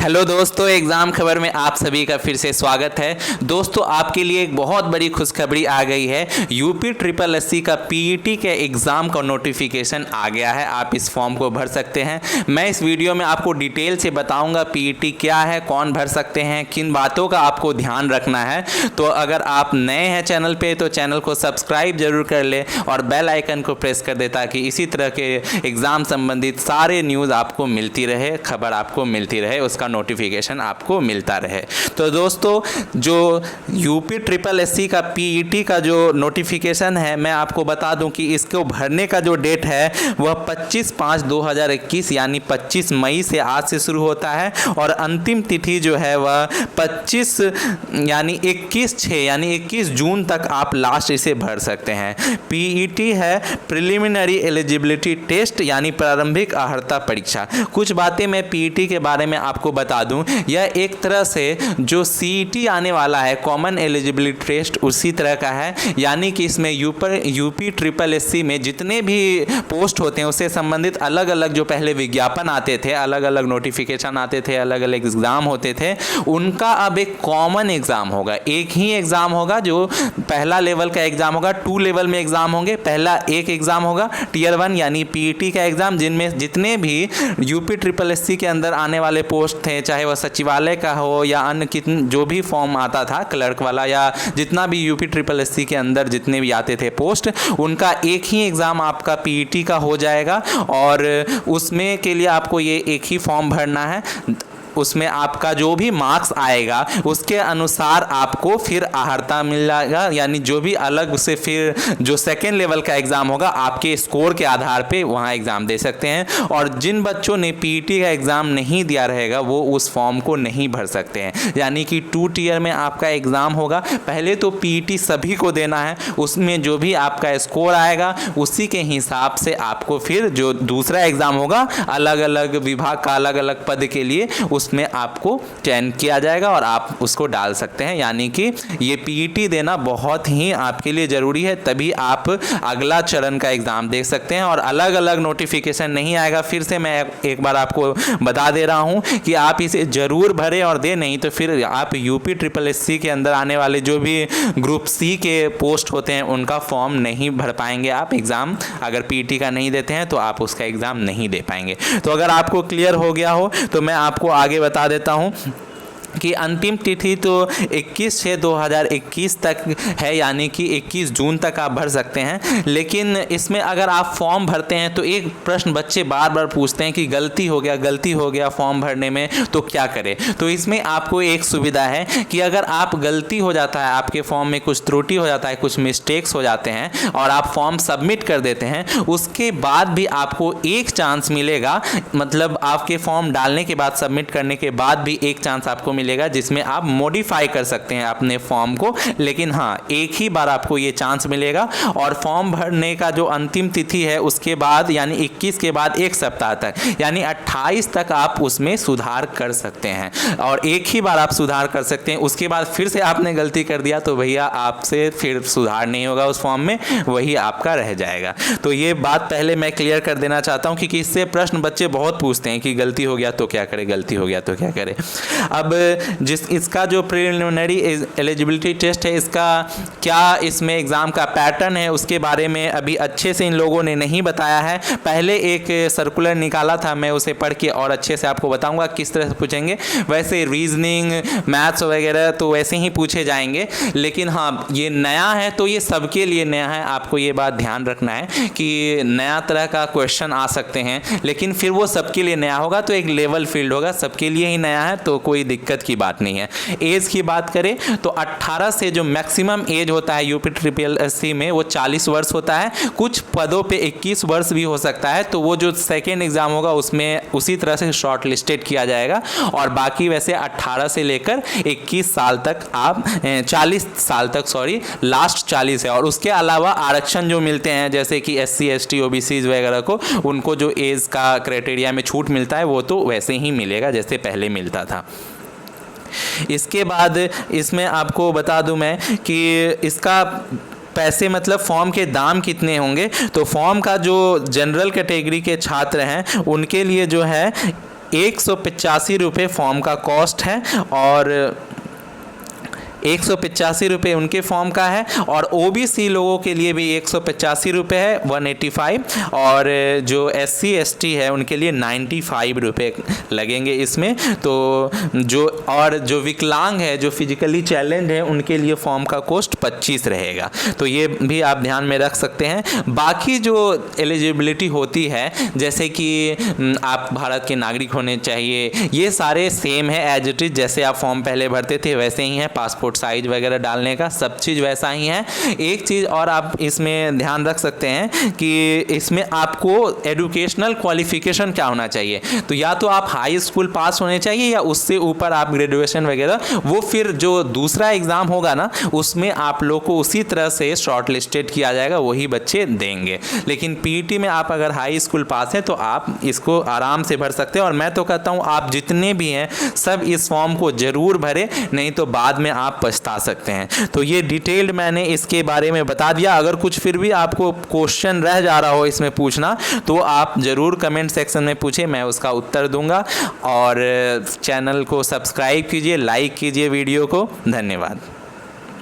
Hello दोस्तों, exam खबर में आप सभी का फिर से स्वागत है। दोस्तों, आपके लिए एक बहुत बड़ी खुशखबरी आ गई है। यूपी ट्रिपल एससी का पीईटी के एग्ज़ाम का नोटिफिकेशन आ गया है। आप इस फॉर्म को भर सकते हैं। मैं इस वीडियो में आपको डिटेल से बताऊंगा पीईटी क्या है, कौन भर सकते हैं, किन बातों का आपको ध्यान रखना है। तो अगर आप नए हैं चैनल पे तो चैनल को सब्सक्राइब जरूर कर ले और बेल आइकन को प्रेस कर दे ताकि इसी तरह के एग्ज़ाम संबंधित सारे न्यूज़ आपको मिलती रहे, खबर आपको मिलती रहे, उसका नोटिफिकेशन आपको मिलता रहे। तो दोस्तों, जो यूपी ट्रिपल एससी का पीईटी का जो नोटिफिकेशन है, मैं आपको बता दूं कि इसको भरने का जो डेट है वह 25/5/2021 यानी 25 मई से आज से शुरू होता है और अंतिम तिथि जो है वह 25 यानी 21/6 यानी 21 जून तक आप लास्ट इसे भर सकते हैं। पीईटी है प्रिलिमिनरी एलिजिबिलिटी टेस्ट यानी प्रारंभिक अर्हता परीक्षा। कुछ बातें मैं पीईटी के बारे में आपको बता दूं, यह एक तरह से जो सीईटी आने वाला है कॉमन एलिजिबिलिटी टेस्ट उसी तरह का है। यानी कि इसमें यूपी ट्रिपल एससी में जितने भी पोस्ट होते हैं उससे संबंधित अलग अलग जो पहले विज्ञापन आते थे, अलग अलग नोटिफिकेशन आते थे, अलग अलग एग्ज़ाम होते थे, उनका अब एक कॉमन एग्ज़ाम होगा। एक ही एग्ज़ाम होगा जो पहला लेवल का एग्ज़ाम होगा। 2 लेवल में एग्ज़ाम होंगे। पहला एक एग्ज़ाम होगा टियर 1 यानी पीईटी का एग्ज़ाम, जिनमें जितने भी यूपी ट्रिपल एससी के अंदर आने वाले पोस्ट थे, चाहे वह सचिवालय का हो या अन्य जो भी फॉर्म आता था क्लर्क वाला, या जितना भी यूपी ट्रिपल एससी के अंदर जितने भी आते थे पोस्ट, उनका एक ही एग्ज़ाम आपका पीईटी का हो जाएगा और उसमें के लिए आपको ये एक ही फॉर्म भरना है। उसमें आपका जो भी मार्क्स आएगा उसके अनुसार आपको फिर अर्हता मिल जाएगा। यानी जो भी अलग से फिर जो सेकेंड लेवल का एग्ज़ाम होगा आपके स्कोर के आधार पे वहाँ एग्ज़ाम दे सकते हैं। और जिन बच्चों ने पीईटी का एग्ज़ाम नहीं दिया रहेगा वो उस फॉर्म को नहीं भर सकते हैं। यानी कि 2 टियर में आपका एग्ज़ाम होगा। पहले तो पीईटी सभी को देना है, उसमें जो भी आपका स्कोर आएगा उसी के हिसाब से आपको फिर जो दूसरा एग्ज़ाम होगा अलग अलग विभाग का अलग अलग पद के लिए उसमें आपको चयन किया जाएगा और आप उसको डाल सकते हैं। यानी कि ये पीईटी देना बहुत ही आपके लिए ज़रूरी है, तभी आप अगला चरण का एग्ज़ाम दे सकते हैं और अलग अलग नोटिफिकेशन नहीं आएगा। फिर से मैं एक बार आपको बता दे रहा हूं कि आप इसे ज़रूर भरें और दें, नहीं तो फिर आप यूपी ट्रिपल एससी के अंदर आने वाले जो भी ग्रुप सी के पोस्ट होते हैं उनका फॉर्म नहीं भर पाएंगे। आप एग्ज़ाम अगर पीईटी का नहीं देते हैं तो आप उसका एग्ज़ाम नहीं दे पाएंगे। तो अगर आपको क्लियर हो गया हो तो मैं आपको आगे बता देता हूं कि अंतिम तिथि तो 21/6/2021 तक है, यानी कि 21 जून तक आप भर सकते हैं। लेकिन इसमें अगर आप फॉर्म भरते हैं तो एक प्रश्न बच्चे बार बार पूछते हैं कि गलती हो गया फॉर्म भरने में तो क्या करें। तो इसमें आपको एक सुविधा है कि अगर आप गलती हो जाता है, आपके फॉर्म में कुछ त्रुटि हो जाता है, कुछ मिस्टेक्स हो जाते हैं और आप फॉर्म सबमिट कर देते हैं, उसके बाद भी आपको एक चांस मिलेगा। मतलब आपके फॉर्म डालने के बाद, सबमिट करने के बाद भी एक चांस आपको मिलेगा जिसमें आप मॉडिफाई कर सकते हैं अपने फॉर्म को। लेकिन हाँ, एक ही बार आपको ये चांस मिलेगा और फॉर्म भरने का जो अंतिम तिथि है उसके बाद यानी 21 के बाद 1 सप्ताह तक यानी 28 तक आप उसमें सुधार कर सकते हैं और एक ही बार आप सुधार कर सकते हैं। उसके बाद फिर से आपने गलती कर दिया तो भैया आपसे फिर सुधार नहीं होगा उस फॉर्म में, वही आपका रह जाएगा। तो ये बात पहले मैं क्लियर कर देना चाहता हूँ क्योंकि इससे प्रश्न बच्चे बहुत पूछते हैं कि गलती हो गया तो क्या करें, गलती हो गया तो क्या करें। अब इसका जो प्रिलिमिनरी एलिजिबिलिटी टेस्ट है, इसका क्या इसमें एग्ज़ाम का पैटर्न है उसके बारे में अभी अच्छे से इन लोगों ने नहीं बताया है। पहले एक सर्कुलर निकाला था, मैं उसे पढ़ के और अच्छे से आपको बताऊंगा किस तरह से पूछेंगे। वैसे रीजनिंग, मैथ्स वगैरह तो वैसे ही पूछे जाएंगे, लेकिन हाँ ये नया है तो ये सबके लिए नया है। आपको ये बात ध्यान रखना है कि नया तरह का क्वेश्चन आ सकते हैं, लेकिन फिर वो सबके लिए नया होगा तो एक लेवल फील्ड होगा, सबके लिए ही नया है तो कोई दिक्कत की बात नहीं है। एज की बात करें तो 18 से जो मैक्सिमम एज होता है यूपी ट्रिपल एससी में वो 40 वर्ष होता है। कुछ पदों पे 21 वर्ष भी हो सकता है, तो वो जो सेकेंड एग्जाम होगा उसमें उसी तरह से शॉर्ट लिस्टेड किया जाएगा और बाकी वैसे 18 से लेकर 21 साल तक आप 40 साल तक लास्ट 40 है। और उसके अलावा आरक्षण जो मिलते हैं जैसे कि SC ST OBC वगैरह को, उनको जो एज का क्राइटेरिया में छूट मिलता है वो तो वैसे ही मिलेगा जैसे पहले मिलता था। इसके बाद इसमें आपको बता दूं मैं कि इसका पैसे मतलब फॉर्म के दाम कितने होंगे। तो फॉर्म का जो जनरल कैटेगरी के छात्र हैं उनके लिए जो है 185 रुपये फॉर्म का कॉस्ट है और 185 रुपये उनके फॉर्म का है और ओबीसी लोगों के लिए भी 185 रुपये है 185 और जो SC ST है उनके लिए 95 रुपये लगेंगे इसमें। तो जो विकलांग है, जो फिजिकली चैलेंज है, उनके लिए फॉर्म का कॉस्ट 25 रहेगा। तो ये भी आप ध्यान में रख सकते हैं। बाकी जो एलिजिबिलिटी होती है जैसे कि आप भारत के नागरिक होने चाहिए, ये सारे सेम है एज इट इज़, जैसे आप फॉर्म पहले भरते थे वैसे ही है। पासपोर्ट साइज वगैरह डालने का सब चीज़ वैसा ही है। एक चीज़ और आप इसमें ध्यान रख सकते हैं कि इसमें आपको एजुकेशनल क्वालिफिकेशन क्या होना चाहिए। तो या तो आप हाई स्कूल पास होने चाहिए या उससे ऊपर आप ग्रेजुएशन वगैरह, वो फिर जो दूसरा एग्ज़ाम होगा ना उसमें आप लोग को उसी तरह से शॉर्ट लिस्टेड किया जाएगा, वही बच्चे देंगे। लेकिन पीईटी में आप अगर हाई स्कूल पास हैं तो आप इसको आराम से भर सकते हैं। और मैं तो कहता हूँ आप जितने भी हैं सब इस फॉर्म को ज़रूर भरें, नहीं तो बाद में आप पछता सकते हैं। तो ये डिटेल्ड मैंने इसके बारे में बता दिया। अगर कुछ फिर भी आपको क्वेश्चन रह जा रहा हो इसमें पूछना तो आप ज़रूर कमेंट सेक्शन में पूछें, मैं उसका उत्तर दूंगा। और चैनल को सब्सक्राइब कीजिए, लाइक कीजिए वीडियो को। धन्यवाद।